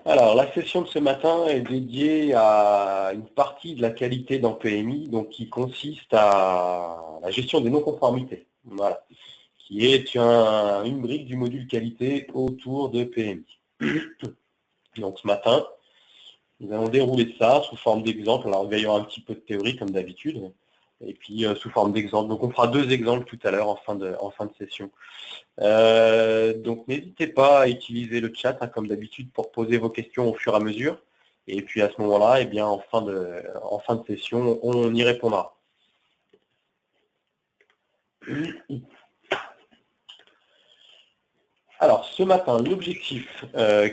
Alors, la session de ce matin est dédiée à une partie de la qualité dans PMI, donc qui consiste à la gestion des non-conformités, voilà, qui est une brique du module qualité autour de PMI. Donc ce matin, nous allons dérouler ça sous forme d'exemple. Alors il va y avoir un petit peu de théorie comme d'habitude, et puis sous forme d'exemple. Donc on fera 2 exemples tout à l'heure en fin de session. Donc n'hésitez pas à utiliser le chat comme d'habitude pour poser vos questions au fur et à mesure. Et puis à ce moment-là, eh bien, en fin de session, on y répondra. Alors ce matin, l'objectif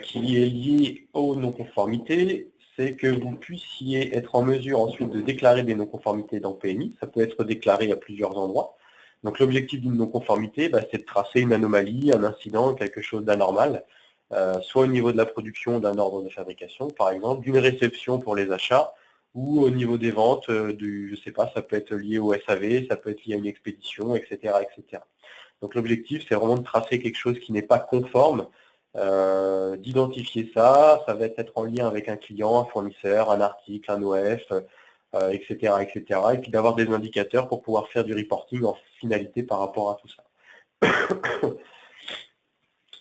qui est lié aux non-conformités, c'est que vous puissiez être en mesure ensuite de déclarer des non-conformités dans PMI. Ça peut être déclaré à plusieurs endroits. Donc l'objectif d'une non-conformité, c'est de tracer une anomalie, un incident, quelque chose d'anormal, soit au niveau de la production d'un ordre de fabrication, par exemple, d'une réception pour les achats, ou au niveau des ventes, je sais pas, ça peut être lié au SAV, ça peut être lié à une expédition, etc., etc. Donc l'objectif, c'est vraiment de tracer quelque chose qui n'est pas conforme, d'identifier ça, ça va être en lien avec un client, un fournisseur, un article, un OF, etc., etc. Et puis d'avoir des indicateurs pour pouvoir faire du reporting en finalité par rapport à tout ça.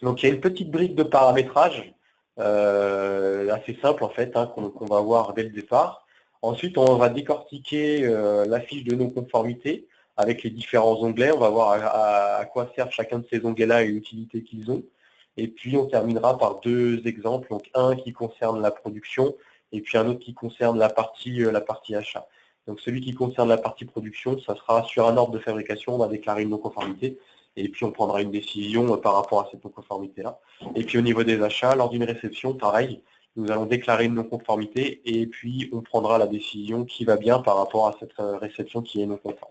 Donc il y a une petite brique de paramétrage assez simple en fait, qu'on va voir dès le départ. Ensuite, on va décortiquer la fiche de non-conformité avec les différents onglets. On va voir à quoi servent chacun de ces onglets-là et l'utilité qu'ils ont. Et puis on terminera par 2 exemples, donc un qui concerne la production et puis un autre qui concerne la partie achat. Donc celui qui concerne la partie production, ça sera sur un ordre de fabrication, on va déclarer une non-conformité et puis on prendra une décision par rapport à cette non-conformité-là. Et puis au niveau des achats, lors d'une réception, pareil, nous allons déclarer une non-conformité et puis on prendra la décision qui va bien par rapport à cette réception qui est non-conforme.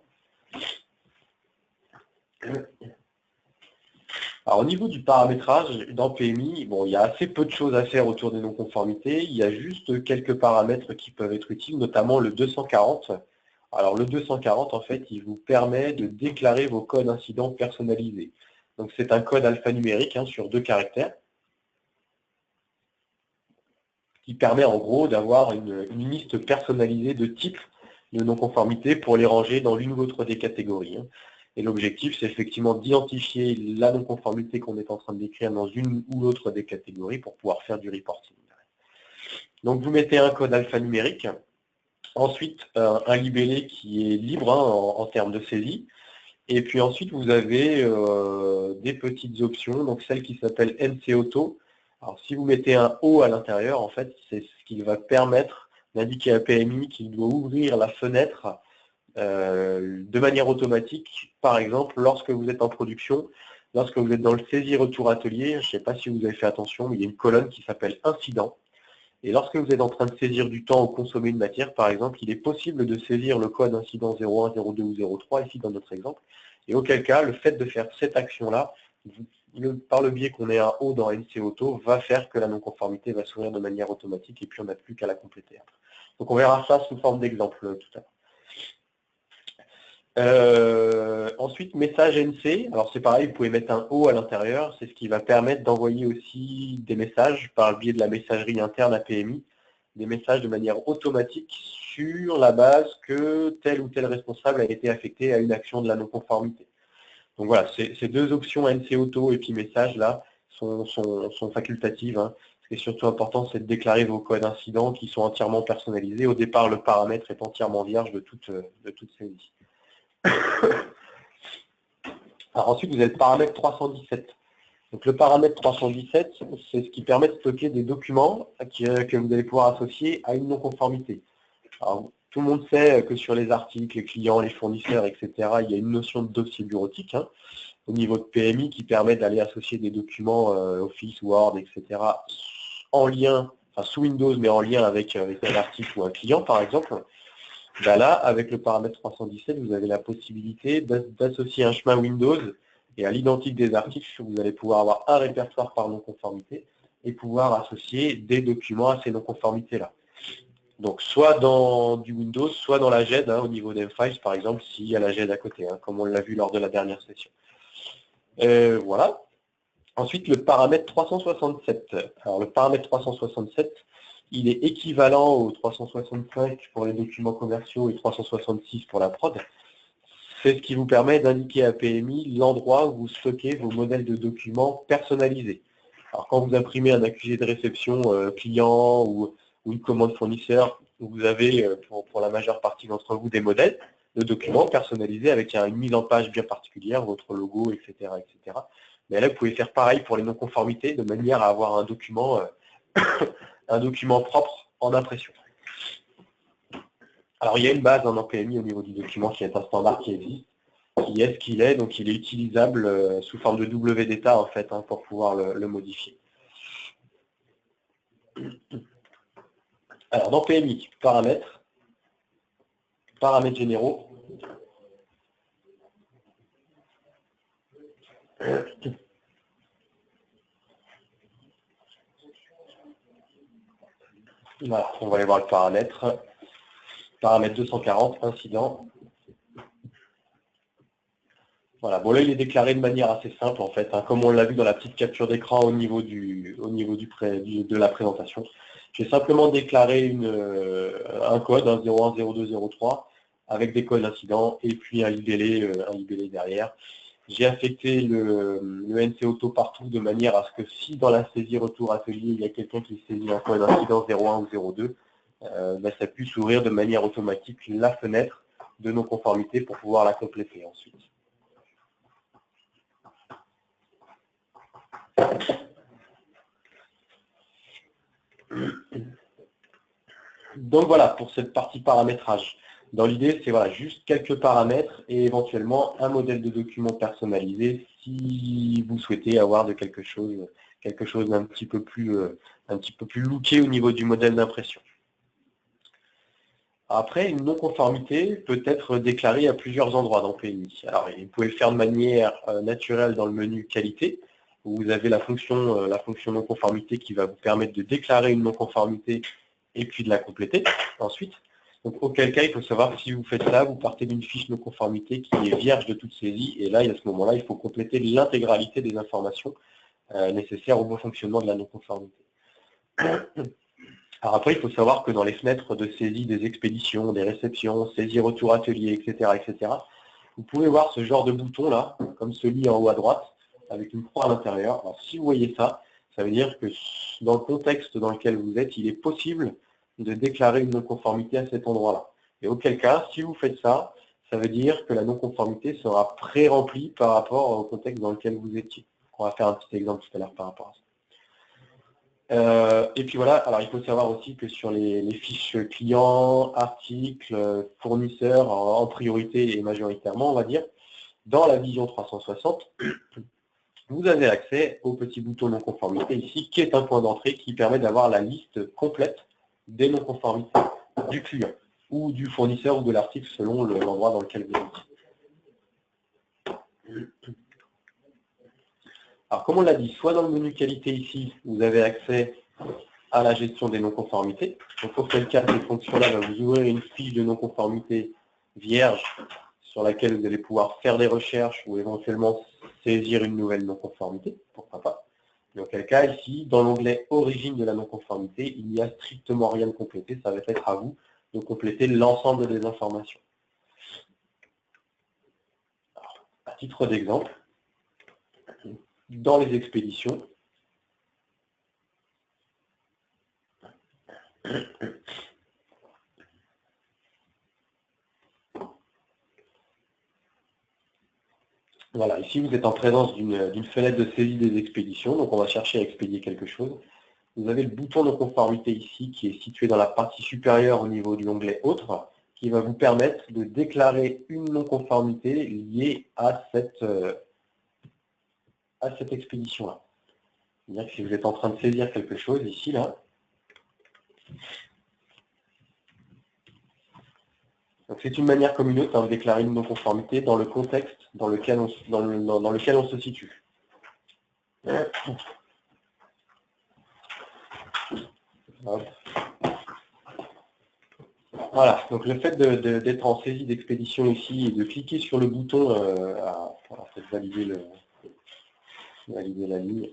Alors au niveau du paramétrage, dans PMI, bon, il y a assez peu de choses à faire autour des non-conformités. Il y a juste quelques paramètres qui peuvent être utiles, notamment le 240. Alors le 240, en fait, il vous permet de déclarer vos codes incidents personnalisés. Donc c'est un code alphanumérique sur 2 caractères qui permet en gros d'avoir une liste personnalisée de types de non-conformité pour les ranger dans l'une ou l'autre des catégories. Et l'objectif, c'est effectivement d'identifier la non-conformité qu'on est en train de décrire dans une ou l'autre des catégories pour pouvoir faire du reporting. Donc vous mettez un code alphanumérique, ensuite un libellé qui est libre en termes de saisie, et puis ensuite vous avez des petites options, donc celle qui s'appelle NC Auto. Alors si vous mettez un O à l'intérieur, en fait, c'est ce qui va permettre d'indiquer à PMI qu'il doit ouvrir la fenêtre de manière automatique, par exemple, lorsque vous êtes en production, lorsque vous êtes dans le saisie retour atelier, je ne sais pas si vous avez fait attention, mais il y a une colonne qui s'appelle incident. Et lorsque vous êtes en train de saisir du temps ou consommer une matière, par exemple, il est possible de saisir le code incident 01, 02 ou 03, ici dans notre exemple. Et auquel cas, le fait de faire cette action-là, par le biais qu'on ait un O dans NC Auto, va faire que la non-conformité va s'ouvrir de manière automatique et puis on n'a plus qu'à la compléter. Donc on verra ça sous forme d'exemple tout à l'heure. Ensuite, message NC. Alors c'est pareil, vous pouvez mettre un O à l'intérieur. C'est ce qui va permettre d'envoyer aussi des messages par le biais de la messagerie interne à PMI, des messages de manière automatique sur la base que tel ou tel responsable a été affecté à une action de la non-conformité. Donc voilà, ces 2 options NC Auto et puis message là sont facultatives. Ce qui est surtout important, c'est de déclarer vos codes incidents qui sont entièrement personnalisés. Au départ, le paramètre est entièrement vierge de toute saisie. Alors ensuite, vous avez le paramètre 317. Donc le paramètre 317, c'est ce qui permet de stocker des documents que vous allez pouvoir associer à une non-conformité. Alors, tout le monde sait que sur les articles, les clients, les fournisseurs, etc., il y a une notion de dossier bureautique au niveau de PMI qui permet d'aller associer des documents Office, Word, etc., en lien, enfin sous Windows, mais en lien avec un article ou un client, par exemple. Là, avec le paramètre 317, vous avez la possibilité d'associer un chemin Windows et à l'identique des articles, vous allez pouvoir avoir un répertoire par non-conformité et pouvoir associer des documents à ces non-conformités-là. Donc, soit dans du Windows, soit dans la GED, au niveau des files, par exemple, s'il y a la GED à côté, comme on l'a vu lors de la dernière session. Voilà. Ensuite, le paramètre 367. Alors, le paramètre 367, il est équivalent au 365 pour les documents commerciaux et 366 pour la prod. C'est ce qui vous permet d'indiquer à PMI l'endroit où vous stockez vos modèles de documents personnalisés. Alors, quand vous imprimez un accusé de réception client ou une commande fournisseur, vous avez, pour la majeure partie d'entre vous, des modèles de documents personnalisés avec une mise en page bien particulière, votre logo, etc., etc. Mais là, vous pouvez faire pareil pour les non-conformités, de manière à avoir un document propre en impression. Alors, il y a une base en PMI au niveau du document qui est un standard qui existe, qui est ce qu'il est, donc il est utilisable sous forme de WData, en fait, pour pouvoir le modifier. Alors, dans PMI, paramètres généraux. Voilà, on va aller voir le paramètre. Paramètre 240, incident. Voilà, bon là il est déclaré de manière assez simple en fait, comme on l'a vu dans la petite capture d'écran au niveau de la présentation. J'ai simplement déclaré un code, 010203, avec des codes d'incident et puis un libellé derrière. J'ai affecté le NC Auto partout de manière à ce que si dans la saisie retour atelier, il y a quelqu'un qui saisit un code d'incident 01 ou 02, ça puisse ouvrir de manière automatique la fenêtre de non-conformité pour pouvoir la compléter ensuite. Donc voilà pour cette partie paramétrage. Dans l'idée, c'est voilà, juste quelques paramètres et éventuellement un modèle de document personnalisé si vous souhaitez avoir de quelque chose d'un petit peu plus looké au niveau du modèle d'impression. Après, une non-conformité peut être déclarée à plusieurs endroits dans PMI. Alors, vous pouvez le faire de manière naturelle dans le menu qualité, où vous avez la fonction non-conformité qui va vous permettre de déclarer une non-conformité et puis de la compléter ensuite. Donc, auquel cas, il faut savoir que si vous faites ça, vous partez d'une fiche non-conformité qui est vierge de toute saisie, et là, à ce moment-là, il faut compléter l'intégralité des informations nécessaires au bon fonctionnement de la non-conformité. Alors après, il faut savoir que dans les fenêtres de saisie des expéditions, des réceptions, saisie retour atelier, etc., vous pouvez voir ce genre de bouton là, comme celui en haut à droite, avec une croix à l'intérieur. Alors si vous voyez ça, ça veut dire que dans le contexte dans lequel vous êtes, il est possible de déclarer une non-conformité à cet endroit-là. Et auquel cas, si vous faites ça, ça veut dire que la non-conformité sera pré-remplie par rapport au contexte dans lequel vous étiez. On va faire un petit exemple tout à l'heure par rapport à ça. Et puis voilà, alors il faut savoir aussi que sur les fiches clients, articles, fournisseurs, en priorité et majoritairement, on va dire, dans la vision 360, vous avez accès au petit bouton non-conformité ici, qui est un point d'entrée qui permet d'avoir la liste complète des non-conformités du client, ou du fournisseur ou de l'article selon l'endroit dans lequel vous êtes. Alors comme on l'a dit, soit dans le menu qualité ici, vous avez accès à la gestion des non-conformités. Donc pour quel cas, cette fonction-là va vous ouvrir une fiche de non-conformité vierge sur laquelle vous allez pouvoir faire des recherches ou éventuellement saisir une nouvelle non-conformité, pourquoi pas. Et auquel cas, ici, dans l'onglet origine de la non-conformité, il n'y a strictement rien de complété, ça va être à vous de compléter l'ensemble des informations. Alors, à titre d'exemple, dans les expéditions, voilà, ici vous êtes en présence d'une fenêtre de saisie des expéditions, donc on va chercher à expédier quelque chose. Vous avez le bouton de conformité ici qui est situé dans la partie supérieure au niveau de l'onglet Autres, qui va vous permettre de déclarer une non-conformité liée à cette expédition-là. C'est-à-dire que si vous êtes en train de saisir quelque chose ici, là, donc c'est une manière comme une autre de déclarer une non-conformité dans le contexte dans lequel on se situe. Voilà, donc le fait d'être en saisie d'expédition ici et de cliquer sur le bouton, peut-être valider Valider la ligne.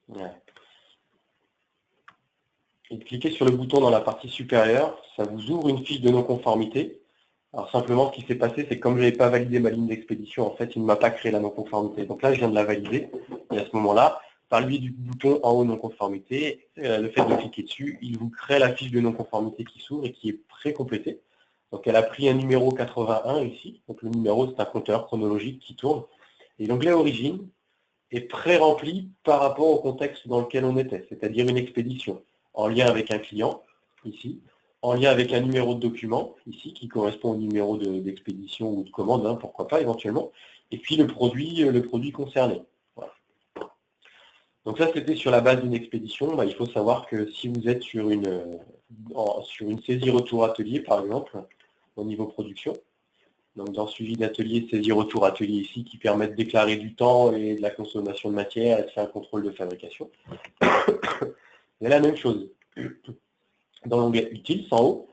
Ouais. Et cliquez sur le bouton dans la partie supérieure, ça vous ouvre une fiche de non-conformité. Alors simplement, ce qui s'est passé, c'est que comme je n'avais pas validé ma ligne d'expédition, en fait, il ne m'a pas créé la non-conformité. Donc là, je viens de la valider. Et à ce moment-là, par le biais du bouton en haut non-conformité, le fait de cliquer dessus, il vous crée la fiche de non-conformité qui s'ouvre et qui est pré-complétée. Donc elle a pris un numéro 81 ici. Donc le numéro, c'est un compteur chronologique qui tourne. Et l'onglet origine est pré-rempli par rapport au contexte dans lequel on était, c'est-à-dire une expédition en lien avec un client, ici, en lien avec un numéro de document, ici, qui correspond au numéro d'expédition ou de commande, hein, pourquoi pas éventuellement, et puis le produit concerné. Voilà. Donc ça, c'était sur la base d'une expédition. Il faut savoir que si vous êtes sur une saisie retour atelier, par exemple, au niveau production, donc dans suivi d'atelier, saisie retour atelier ici, qui permet de déclarer du temps et de la consommation de matière et de faire un contrôle de fabrication. C'est la même chose. Dans l'onglet utile, en haut,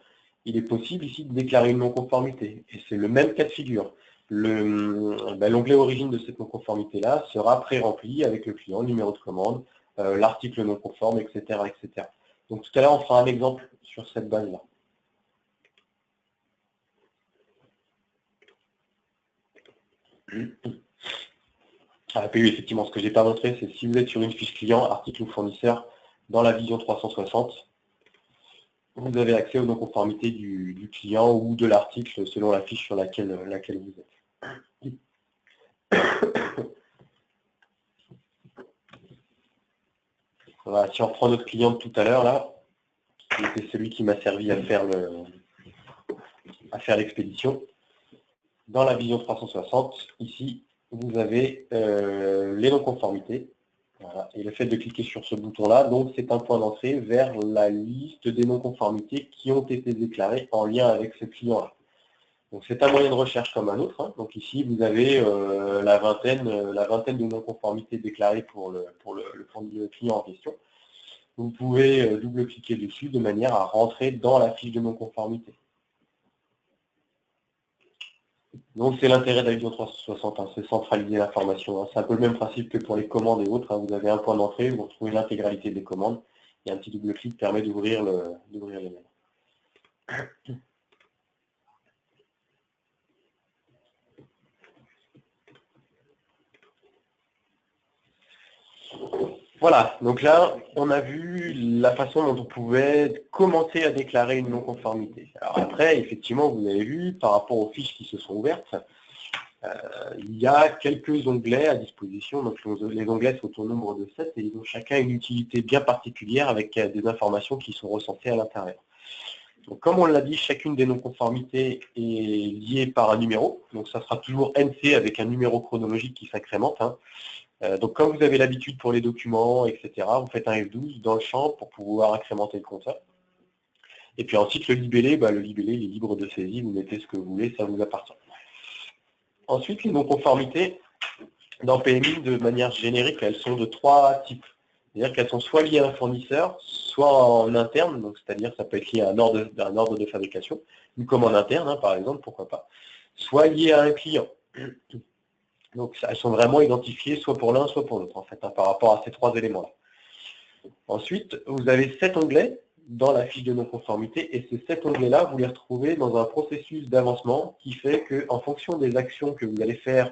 il est possible ici de déclarer une non-conformité. Et c'est le même cas de figure. L'onglet origine de cette non-conformité-là sera pré-rempli avec le client, le numéro de commande, l'article non conforme, etc., etc. Donc tout à l'heure, on fera un exemple sur cette base-là. APU, effectivement, ce que je n'ai pas montré, c'est si vous êtes sur une fiche client, article ou fournisseur, dans la vision 360, vous avez accès aux non-conformités du client ou de l'article selon la fiche sur laquelle vous êtes. Voilà, si on reprend notre client de tout à l'heure, là, qui était celui qui m'a servi à faire l'expédition, dans la vision 360, ici, vous avez les non-conformités. Voilà. Et le fait de cliquer sur ce bouton-là, donc c'est un point d'entrée vers la liste des non-conformités qui ont été déclarées en lien avec ce client-là. Donc c'est un moyen de recherche comme un autre. Hein. Donc ici, vous avez la vingtaine de non-conformités déclarées pour le client en question. Vous pouvez double-cliquer dessus de manière à rentrer dans la fiche de non-conformité. Donc c'est l'intérêt de la vision 360, hein, c'est centraliser l'information. Hein. C'est un peu le même principe que pour les commandes et autres. Hein. Vous avez un point d'entrée, vous retrouvez l'intégralité des commandes, et un petit double-clic permet d'ouvrir les mails. Voilà, donc là, on a vu la façon dont on pouvait commencer à déclarer une non-conformité. Alors après, effectivement, vous avez vu, par rapport aux fiches qui se sont ouvertes, il y a quelques onglets à disposition. Donc les onglets sont au nombre de 7 et ils ont chacun une utilité bien particulière avec des informations qui sont recensées à l'intérieur. Donc comme on l'a dit, chacune des non-conformités est liée par un numéro. Donc ça sera toujours NC avec un numéro chronologique qui s'incrémente. Hein. Donc comme vous avez l'habitude pour les documents, etc., vous faites un F12 dans le champ pour pouvoir incrémenter le compteur. Et puis ensuite le libellé, le libellé il est libre de saisie, vous mettez ce que vous voulez, ça vous appartient. Ensuite, les non-conformités, dans PMI, de manière générique, elles sont de 3 types. C'est-à-dire qu'elles sont soit liées à un fournisseur, soit en interne, donc c'est-à-dire ça peut être lié à un ordre de fabrication, une commande interne, hein, par exemple, pourquoi pas, soit liées à un client. Donc elles sont vraiment identifiées soit pour l'un, soit pour l'autre, en fait, hein, par rapport à ces 3 éléments-là. Ensuite, vous avez 7 onglets dans la fiche de non-conformité, et ces 7 onglets-là, vous les retrouvez dans un processus d'avancement qui fait qu'en fonction des actions que vous allez faire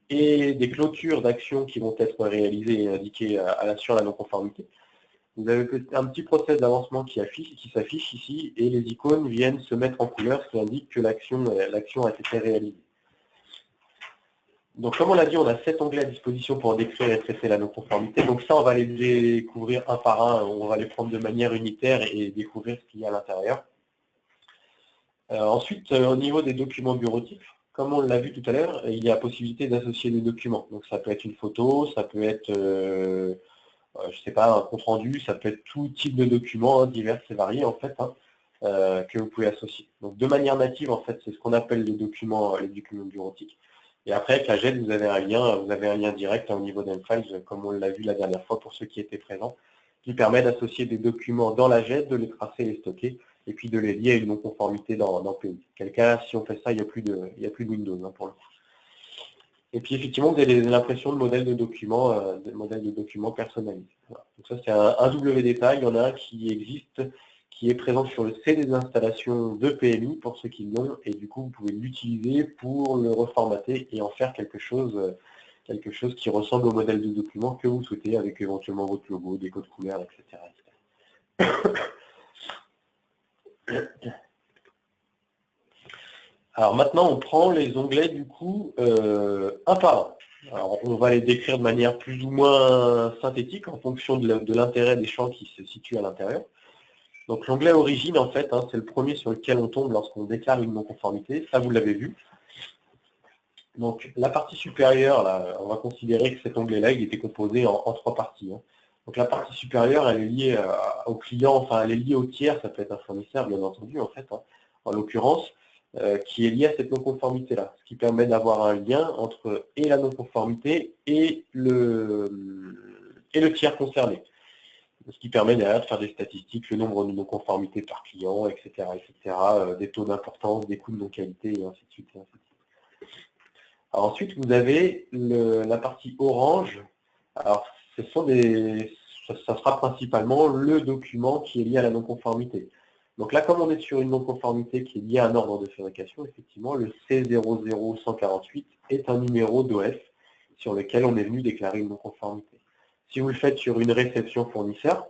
et des clôtures d'actions qui vont être réalisées et indiquées sur la non-conformité, vous avez un petit process d'avancement qui s'affiche ici, et les icônes viennent se mettre en couleur, ce qui indique que l'action a été réalisée. Donc comme on l'a dit, on a 7 onglets à disposition pour décrire et traiter la non-conformité. Donc ça, on va les découvrir un par un, on va les prendre de manière unitaire et découvrir ce qu'il y a à l'intérieur. Ensuite, au niveau des documents bureautiques, comme on l'a vu tout à l'heure, il y a la possibilité d'associer des documents. Donc ça peut être une photo, ça peut être, je sais pas, un compte-rendu, ça peut être tout type de documents, hein, divers et variés en fait, hein, que vous pouvez associer. Donc de manière native, en fait, c'est ce qu'on appelle les documents bureautiques. Et après, avec la GED, vous avez un lien direct au niveau d'Enfiles, comme on l'a vu la dernière fois pour ceux qui étaient présents, qui permet d'associer des documents dans la GED, de les tracer et les stocker, et puis de les lier à une non-conformité dans PI. Quel cas, si on fait ça, il n'y a plus de Windows hein, pour le coup. Et puis effectivement, vous avez l'impression de modèles de documents personnalisés. Voilà. Donc ça, c'est un double détail. Il y en a un qui existe, qui est présent sur le C des installations de PMI, pour ceux qui l'ont, et du coup, vous pouvez l'utiliser pour le reformater et en faire quelque chose qui ressemble au modèle de document que vous souhaitez, avec éventuellement votre logo, des codes couleurs, etc. Alors maintenant, on prend les onglets du coup un par un. Alors on va les décrire de manière plus ou moins synthétique en fonction de l'intérêt des champs qui se situent à l'intérieur. Donc l'onglet origine, en fait, hein, c'est le premier sur lequel on tombe lorsqu'on déclare une non-conformité. Ça, vous l'avez vu. Donc la partie supérieure, là, on va considérer que cet onglet-là, il était composé en trois parties. Hein. Donc la partie supérieure, elle est liée au client, enfin elle est liée au tiers, ça peut être un fournisseur, bien entendu, en fait, hein, en l'occurrence, qui est lié à cette non-conformité-là, ce qui permet d'avoir un lien entre et la non-conformité et le tiers concerné. Ce qui permet derrière de faire des statistiques, le nombre de non-conformités par client, etc., des taux d'importance, des coûts de non-qualité, et ainsi de suite. Et ainsi de suite. Alors ensuite, vous avez la partie orange. Alors, ça sera principalement le document qui est lié à la non-conformité. Donc là, comme on est sur une non-conformité qui est liée à un ordre de fabrication, effectivement, le C00148 est un numéro d'OF sur lequel on est venu déclarer une non-conformité. Si vous le faites sur une réception fournisseur,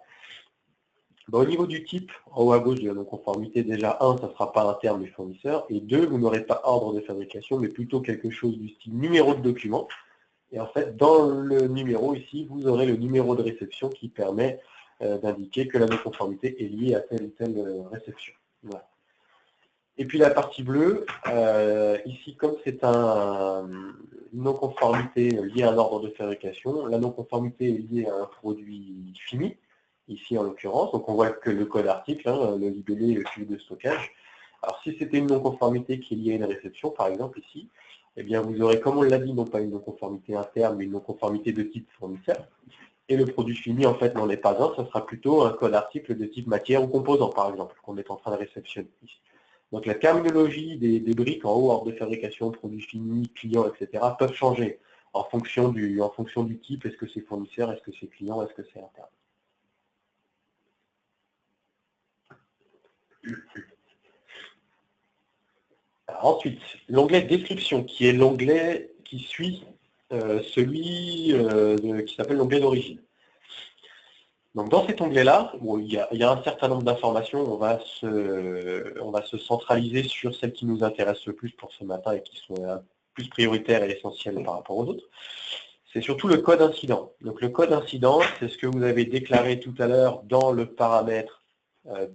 au niveau du type, en haut à gauche de la non-conformité, déjà, 1, ça ne sera pas un terme du fournisseur, et 2, vous n'aurez pas ordre de fabrication, mais plutôt quelque chose du style numéro de document. Et en fait, dans le numéro ici, vous aurez le numéro de réception qui permet d'indiquer que la non-conformité est liée à telle ou telle réception. Voilà. Et puis la partie bleue, ici, comme c'est une non-conformité liée à un ordre de fabrication, la non-conformité est liée à un produit fini, ici en l'occurrence, donc on voit que le code article, hein, le libellé et le suivi de stockage. Alors si c'était une non-conformité qui est liée à une réception, par exemple ici, eh bien vous aurez, comme on l'a dit, non pas une non-conformité interne, mais une non-conformité de type fournisseur. Et le produit fini, en fait, n'en est pas un, ça sera plutôt un code article de type matière ou composant, par exemple, qu'on est en train de réceptionner ici. Donc la terminologie des briques en haut, ordre de fabrication, produit fini, client, etc., peuvent changer en fonction du type, est-ce que c'est fournisseur, est-ce que c'est client, est-ce que c'est interne. Alors, ensuite, l'onglet description, qui est l'onglet qui suit celui qui s'appelle l'onglet d'origine. Donc dans cet onglet-là, bon, il y a un certain nombre d'informations, on va se centraliser sur celles qui nous intéressent le plus pour ce matin et qui sont plus prioritaires et essentielles par rapport aux autres. C'est surtout le code incident. Donc le code incident, c'est ce que vous avez déclaré tout à l'heure dans le paramètre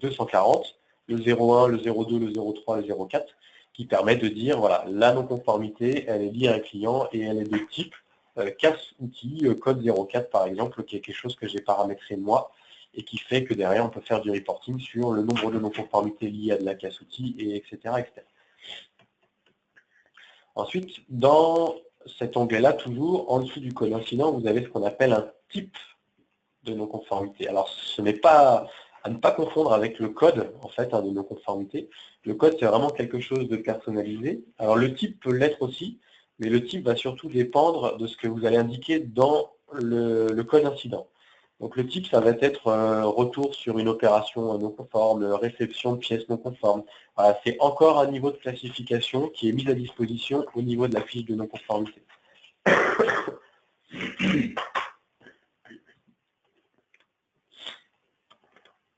240, le 01, le 02, le 03, le 04, qui permet de dire, voilà, la non-conformité, elle est liée à un client et elle est de type casse outil, code 04 par exemple, qui est quelque chose que j'ai paramétré moi, et qui fait que derrière, on peut faire du reporting sur le nombre de non-conformités liées à de la casse outil, et etc., etc. Ensuite, dans cet onglet-là, toujours, en dessous du code incident, vous avez ce qu'on appelle un type de non-conformité. Alors, ce n'est pas à ne pas confondre avec le code, en fait, de non-conformité. Le code, c'est vraiment quelque chose de personnalisé. Alors, le type peut l'être aussi, mais le type va surtout dépendre de ce que vous allez indiquer dans le code incident. Donc, le type, ça va être retour sur une opération non conforme, réception de pièces non conformes. Voilà, c'est encore un niveau de classification qui est mis à disposition au niveau de la fiche de non-conformité.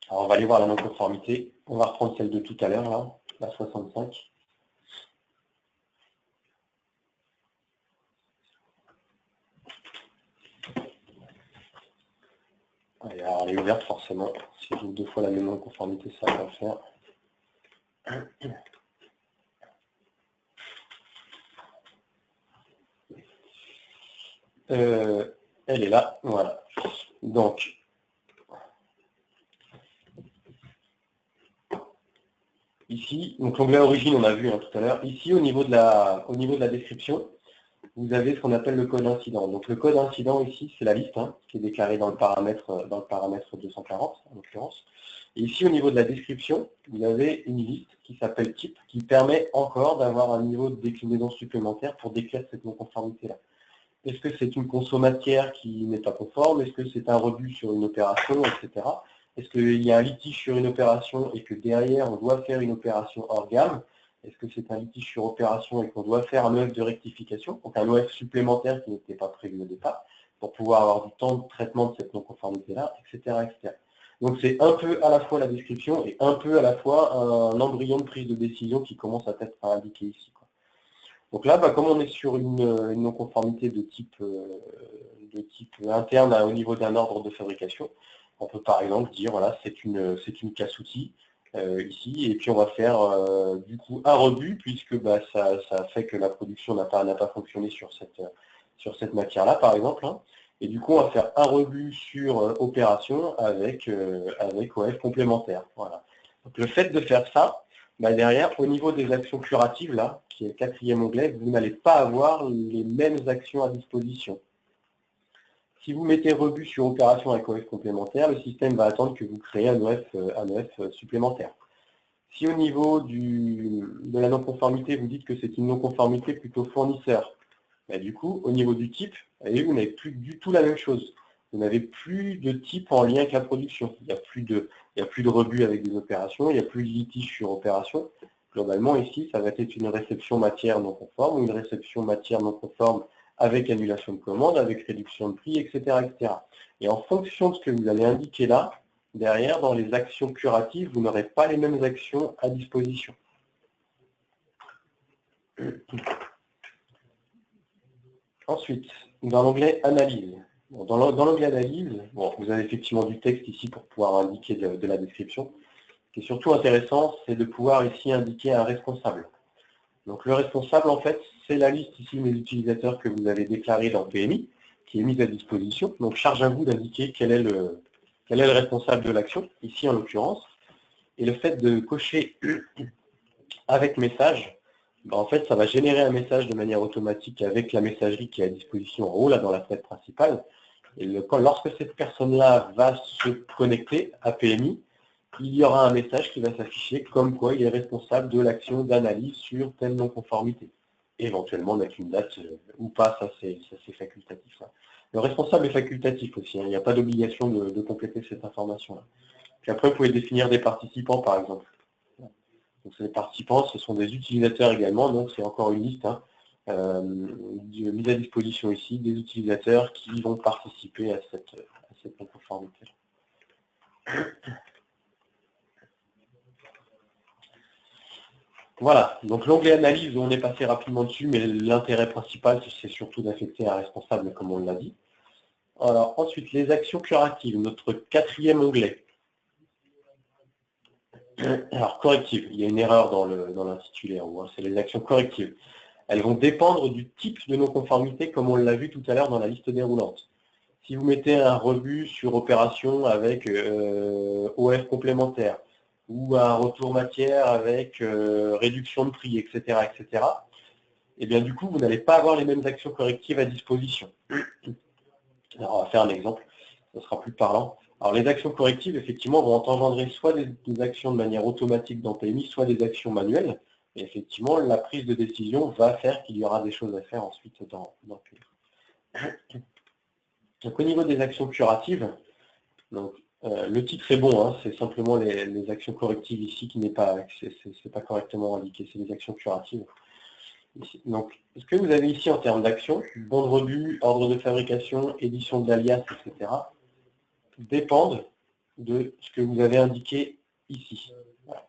Alors, on va aller voir la non-conformité. On va reprendre celle de tout à l'heure, là, la 65. Allez, alors, elle est ouverte forcément. Si j'ouvre deux fois la même non-conformité, ça va pas le faire. Elle est là, voilà. Donc, ici, donc l'onglet origine, on a vu tout à l'heure. Ici, au niveau de la description, vous avez ce qu'on appelle le code incident. Donc le code incident ici, c'est la liste qui est déclarée dans le paramètre 240 en l'occurrence. Et ici, au niveau de la description, vous avez une liste qui s'appelle type, qui permet encore d'avoir un niveau de déclinaison supplémentaire pour décrire cette non-conformité-là. Est-ce que c'est une consommatière qui n'est pas conforme? Est-ce que c'est un rebut sur une opération, etc. Est-ce qu'il y a un litige sur une opération et que derrière, on doit faire une opération hors gamme? Est-ce que c'est un litige sur opération et qu'on doit faire un OF de rectification, donc un OF supplémentaire qui n'était pas prévu au départ, pour pouvoir avoir du temps de traitement de cette non-conformité-là, etc., etc. Donc c'est un peu à la fois la description et un peu à la fois un embryon de prise de décision qui commence à être indiqué ici, quoi. Donc là, comme on est sur une non-conformité de type interne au niveau d'un ordre de fabrication, on peut par exemple dire, voilà, c'est une casse-outil ici, et puis on va faire du coup un rebut, puisque ça fait que la production n'a pas fonctionné sur cette matière-là, par exemple. Et du coup, on va faire un rebut sur opération avec OF complémentaire. Voilà. Donc le fait de faire ça, derrière, au niveau des actions curatives, là, qui est le 4e onglet, vous n'allez pas avoir les mêmes actions à disposition. Si vous mettez rebut sur opération avec OF complémentaire, le système va attendre que vous créez un OF supplémentaire. Si au niveau de la non-conformité, vous dites que c'est une non-conformité plutôt fournisseur, du coup, au niveau du type, vous n'avez plus du tout la même chose. Vous n'avez plus de type en lien avec la production. Il n'y a plus de rebut avec des opérations, il n'y a plus de litige sur opération. Globalement, ici, ça va être une réception matière non conforme ou une réception matière non conforme avec annulation de commande, avec réduction de prix, etc., etc. Et en fonction de ce que vous allez indiquer là, derrière, dans les actions curatives, vous n'aurez pas les mêmes actions à disposition. Ensuite, dans l'onglet Analyse. Dans l'onglet Analyse, vous avez effectivement du texte ici pour pouvoir indiquer de la description. Ce qui est surtout intéressant, c'est de pouvoir ici indiquer un responsable. Donc le responsable, en fait, c'est la liste ici des utilisateurs que vous avez déclarés dans PMI, qui est mise à disposition. Donc charge à vous d'indiquer quel est le responsable de l'action, ici en l'occurrence. Et le fait de cocher avec message, en fait, ça va générer un message de manière automatique avec la messagerie qui est à disposition en haut, là, dans la fenêtre principale. Et lorsque cette personne-là va se connecter à PMI, il y aura un message qui va s'afficher comme quoi il est responsable de l'action d'analyse sur telle non-conformité. Éventuellement mettre une date ou pas, ça c'est facultatif. Ça. Le responsable est facultatif aussi, il n'y a pas d'obligation de compléter cette information-là. Puis après, vous pouvez définir des participants, par exemple. Donc ces participants, ce sont des utilisateurs également, donc c'est encore une liste mise à disposition ici des utilisateurs qui vont participer à cette non-conformité. Voilà, donc l'onglet analyse, on est passé rapidement dessus, mais l'intérêt principal, c'est surtout d'affecter un responsable, comme on l'a dit. Alors ensuite, les actions curatives, notre 4e onglet. Alors, correctives, il y a une erreur dans l'intitulé, c'est les actions correctives. Elles vont dépendre du type de non-conformité, comme on l'a vu tout à l'heure dans la liste déroulante. Si vous mettez un rebut sur opération avec OF complémentaire, ou un retour matière avec réduction de prix, etc., etc., et bien du coup, vous n'allez pas avoir les mêmes actions correctives à disposition. Alors, on va faire un exemple, ça sera plus parlant. Alors, les actions correctives, effectivement, vont engendrer soit des actions de manière automatique dans PMI, soit des actions manuelles. Et effectivement, la prise de décision va faire qu'il y aura des choses à faire ensuite dans PMI. Donc, au niveau des actions curatives, donc, le titre est bon, c'est simplement les actions correctives ici qui n'est pas, c'est pas correctement indiqué, c'est les actions curatives. Ici. Donc, ce que vous avez ici en termes d'actions, bon de rebut, ordre de fabrication, édition de l'alias, etc., dépendent de ce que vous avez indiqué ici. Voilà.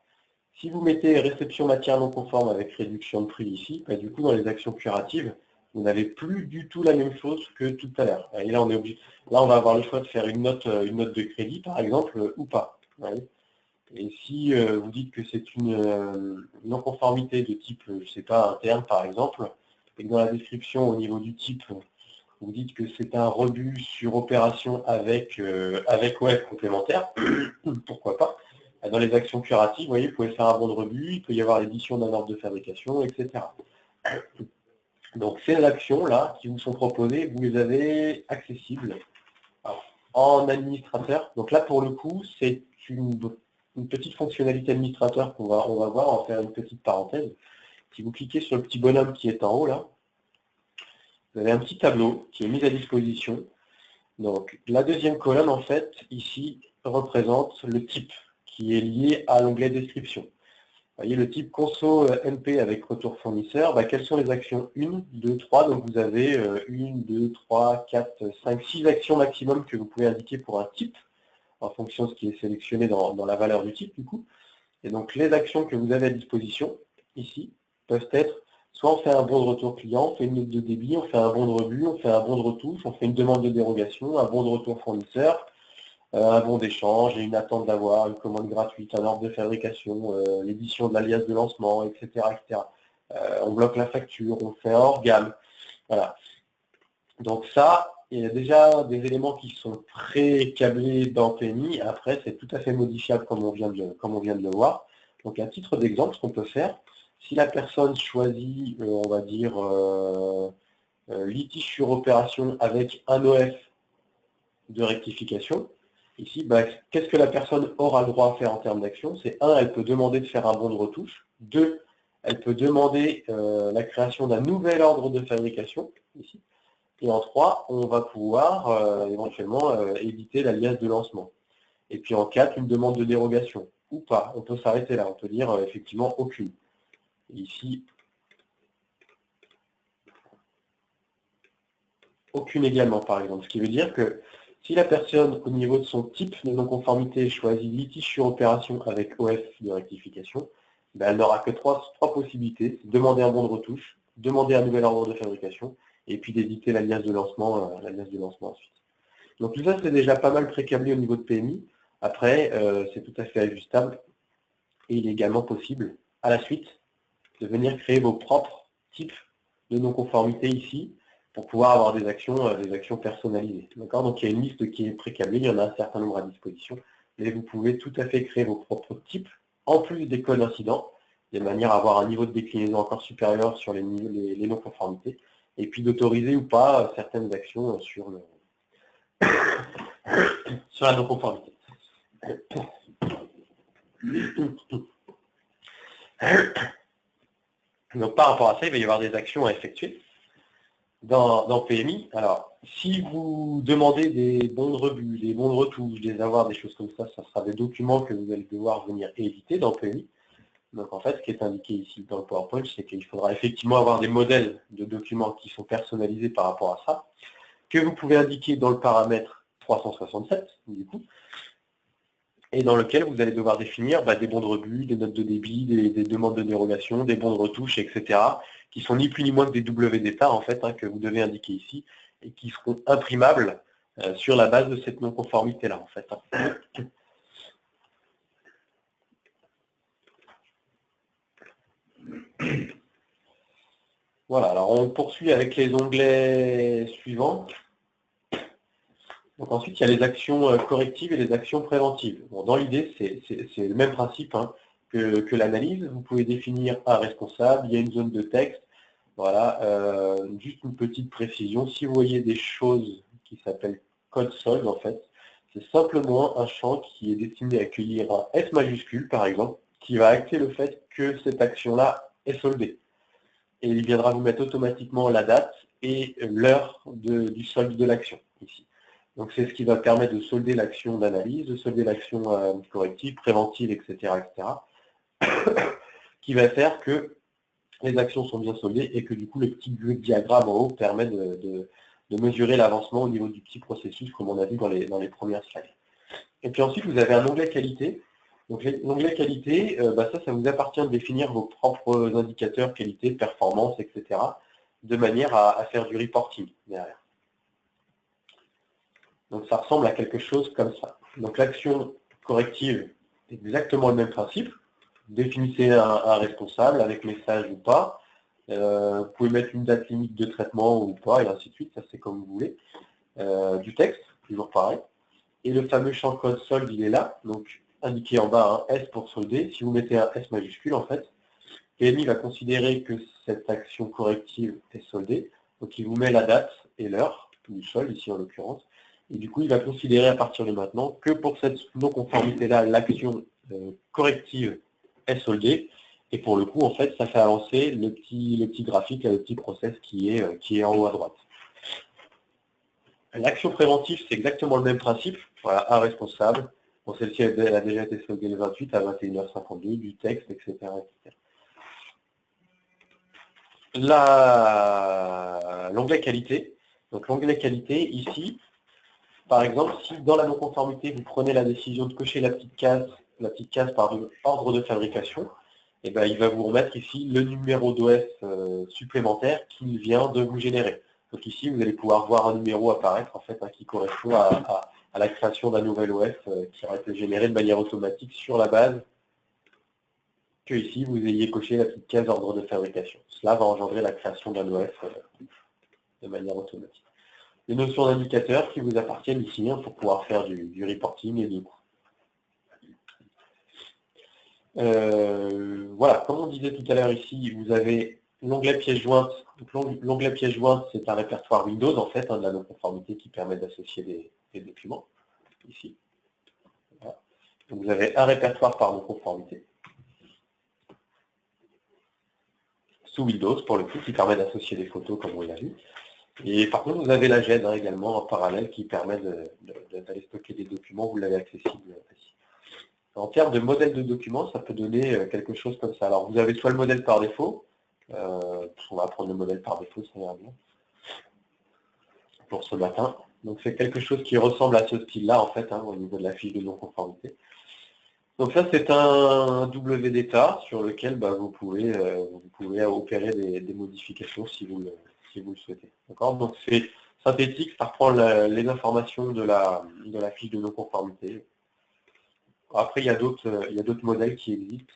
Si vous mettez réception matière non conforme avec réduction de prix ici, du coup, dans les actions curatives, vous n'avez plus du tout la même chose que tout à l'heure. Et là, on va avoir le choix de faire une note de crédit, par exemple, ou pas. Et si vous dites que c'est une non-conformité de type, je ne sais pas, interne, par exemple, et que dans la description, au niveau du type, vous dites que c'est un rebut sur opération avec OF complémentaire, pourquoi pas. Dans les actions curatives, vous voyez, vous pouvez faire un bon de rebut, il peut y avoir l'édition d'un ordre de fabrication, etc. Donc ces actions-là qui vous sont proposées, vous les avez accessibles en administrateur. Donc là, pour le coup, c'est une petite fonctionnalité administrateur on va voir, on va faire une petite parenthèse. Si vous cliquez sur le petit bonhomme qui est en haut, là, vous avez un petit tableau qui est mis à disposition. Donc la deuxième colonne, en fait, ici, représente le type qui est lié à l'onglet description. Vous voyez le type conso MP avec retour fournisseur, quelles sont les actions 1, 2, 3, donc vous avez 1, 2, 3, 4, 5, 6 actions maximum que vous pouvez indiquer pour un type, en fonction de ce qui est sélectionné dans la valeur du type du coup. Et donc les actions que vous avez à disposition, ici, peuvent être, soit on fait un bon de retour client, on fait une note de débit, on fait un bon de rebut, on fait un bon de retouche, on fait une demande de dérogation, un bon de retour fournisseur, un bon d'échange et une attente d'avoir, une commande gratuite, un ordre de fabrication, l'édition de l'alias de lancement, etc. etc. On bloque la facture, on fait un hors-gamme. Voilà. Donc ça, il y a déjà des éléments qui sont pré-câblés dans PMI. Après, c'est tout à fait modifiable comme on vient de le voir. Donc à titre d'exemple, ce qu'on peut faire, si la personne choisit, on va dire, litige sur opération avec un OF de rectification, ici, qu'est-ce que la personne aura le droit à faire en termes d'action? C'est 1, elle peut demander de faire un bon de retouche. 2, elle peut demander la création d'un nouvel ordre de fabrication, ici. Et en 3, on va pouvoir éventuellement éditer l'alias de lancement. Et puis en 4, une demande de dérogation. Ou pas, on peut s'arrêter là, on peut dire effectivement aucune. Et ici, aucune également par exemple. Ce qui veut dire que si la personne, au niveau de son type de non-conformité, choisit litige sur opération avec OF de rectification, elle n'aura que trois possibilités. Demander un bon de retouche, demander un nouvel ordre de fabrication, et puis d'éditer l'alias de lancement ensuite. Donc tout ça, c'est déjà pas mal pré-câblé au niveau de PMI. Après, c'est tout à fait ajustable. Et il est également possible, à la suite, de venir créer vos propres types de non-conformité ici, pour pouvoir avoir des actions personnalisées. D'accord? Donc il y a une liste qui est pré-câblée, il y en a un certain nombre à disposition, mais vous pouvez tout à fait créer vos propres types, en plus des codes incidents, de manière à avoir un niveau de déclinaison encore supérieur sur les non-conformités, et puis d'autoriser ou pas certaines actions sur la non-conformité. Donc par rapport à ça, il va y avoir des actions à effectuer dans PMI. Alors, si vous demandez des bons de rebut, des bons de retouche, des avoirs, des choses comme ça, ça sera des documents que vous allez devoir venir éditer dans PMI. Donc en fait, ce qui est indiqué ici dans le PowerPoint, c'est qu'il faudra effectivement avoir des modèles de documents qui sont personnalisés par rapport à ça, que vous pouvez indiquer dans le paramètre 367, du coup, et dans lequel vous allez devoir définir des bons de rebut, des notes de débit, des demandes de dérogation, des bons de retouche, etc., qui sont ni plus ni moins que des W départ, en fait, que vous devez indiquer ici, et qui seront imprimables sur la base de cette non-conformité-là, en fait. Voilà, alors on poursuit avec les onglets suivants. Donc ensuite, il y a les actions correctives et les actions préventives. Bon, dans l'idée, c'est le même principe que l'analyse. Vous pouvez définir un responsable, il y a une zone de texte. Voilà, juste une petite précision. Si vous voyez des choses qui s'appellent code solde, en fait, c'est simplement un champ qui est destiné à accueillir un S majuscule, par exemple, qui va acter le fait que cette action-là est soldée. Et il viendra vous mettre automatiquement la date et l'heure du solde de l'action, ici. Donc c'est ce qui va permettre de solder l'action d'analyse, de solder l'action corrective, préventive, etc., qui va faire que les actions sont bien soldées et que du coup le petit diagramme en haut permet de mesurer l'avancement au niveau du petit processus comme on a vu dans les premières slides. Et puis ensuite vous avez un onglet qualité. Donc l'onglet qualité, ça vous appartient de définir vos propres indicateurs qualité, performance, etc. de manière à faire du reporting derrière. Donc ça ressemble à quelque chose comme ça. Donc l'action corrective est exactement le même principe. Définissez un responsable avec message ou pas. Vous pouvez mettre une date limite de traitement ou pas, et ainsi de suite, ça c'est comme vous voulez. Du texte, toujours pareil. Et le fameux champ code solde, il est là, donc indiqué en bas un S pour solder. Si vous mettez un S majuscule, en fait, PMI va considérer que cette action corrective est soldée, donc il vous met la date et l'heure du solde, ici en l'occurrence, et du coup il va considérer à partir de maintenant que pour cette non-conformité-là, l'action corrective est soldée, et pour le coup, en fait, ça fait avancer le petit graphique, le petit process qui est en haut à droite. L'action préventive, c'est exactement le même principe. Voilà, un responsable. Bon, celle-ci, elle a déjà été soldée le 28 à 21h52, du texte, etc. etc. L'onglet qualité. Donc l'onglet qualité, ici, par exemple, si dans la non-conformité, vous prenez la décision de cocher la petite case par ordre de fabrication, et ben, il va vous remettre ici le numéro d'OS supplémentaire qu'il vient de vous générer. Donc ici, vous allez pouvoir voir un numéro apparaître en fait, qui correspond à la création d'un nouvel OS qui aura été généré de manière automatique sur la base que ici, vous ayez coché la petite case ordre de fabrication. Cela va engendrer la création d'un OS de manière automatique. Les notions d'indicateurs qui vous appartiennent ici pour pouvoir faire du reporting et du coup. Voilà, comme on disait tout à l'heure ici, vous avez l'onglet pièce jointe. L'onglet pièce jointe, c'est un répertoire Windows en fait, de la non-conformité qui permet d'associer des documents. Ici. Voilà. Donc vous avez un répertoire par non-conformité. Sous Windows, pour le coup, qui permet d'associer des photos, comme on l'a vu. Et par contre, vous avez la GED également en parallèle qui permet d'aller stocker des documents, vous l'avez accessible ici. En termes de modèle de document, ça peut donner quelque chose comme ça. Alors, vous avez soit le modèle par défaut, on va prendre le modèle par défaut, ça ira bien, pour ce matin. Donc, c'est quelque chose qui ressemble à ce style-là, en fait, au niveau de la fiche de non-conformité. Donc ça, c'est un WData sur lequel vous pouvez opérer des modifications si vous le souhaitez. D'accord. Donc c'est synthétique, ça reprend les informations de la fiche de non-conformité. Après, il y a d'autres modèles qui existent.